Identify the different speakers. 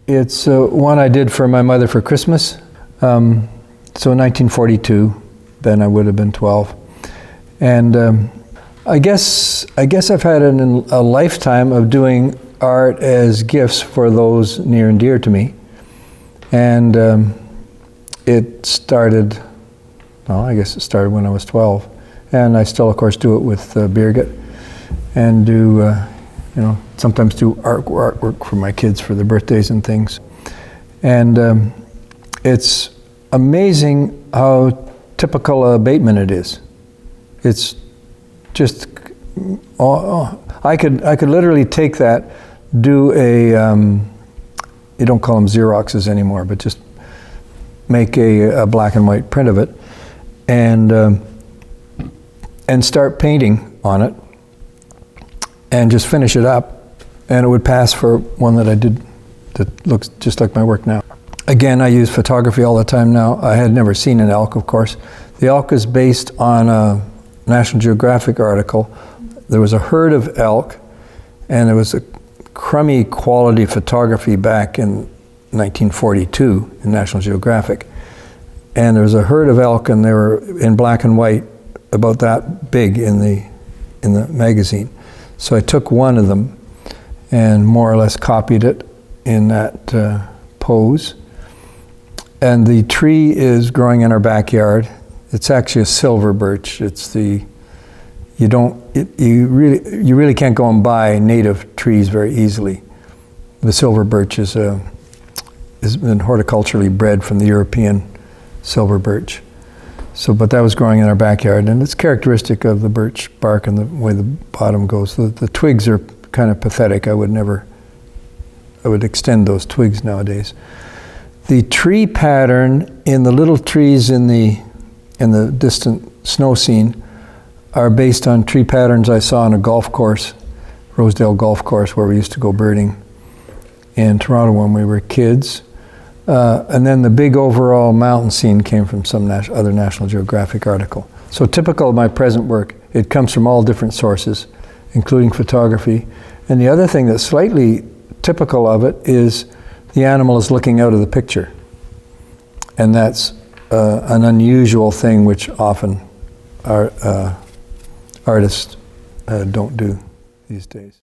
Speaker 1: It's one I did for my mother for Christmas. So in 1942, then I would have been 12. And I guess I've had a lifetime of doing art as gifts for those near and dear to me. And it started, well, I guess it started when I was 12. And I still, of course, do it with Birgit, and do, sometimes do artwork for my kids for their birthdays and things. And it's amazing how typical Bateman it is. It's just, I could literally take that, do a, you don't call them Xeroxes anymore, but just make a black and white print of it, and start painting on it, and just finish it up, and it would pass for one that I did that looks just like my work now. Again, I use photography all the time now. I had never seen an elk, of course. The elk is based on a National Geographic article. There was a herd of elk, and it was a crummy quality photography back in 1942 in National Geographic. And there was a herd of elk, and they were in black and white, about that big in the magazine. So I took one of them and more or less copied it in that pose. And the tree is growing in our backyard. It's actually a silver birch. It's the, you really can't go and buy native trees very easily. The silver birch has been horticulturally bred from the European silver birch. So, but that was growing in our backyard, and it's characteristic of the birch bark and the way the bottom goes. The twigs are kind of pathetic. I would extend those twigs nowadays. The tree pattern in the little trees in the distant snow scene are based on tree patterns I saw on a golf course, Rosedale Golf Course, where we used to go birding in Toronto when we were kids. And then the big overall mountain scene came from some other National Geographic article. So typical of my present work, it comes from all different sources, including photography. And the other thing that's slightly typical of it is the animal is looking out of the picture. And that's an unusual thing which often artists don't do these days.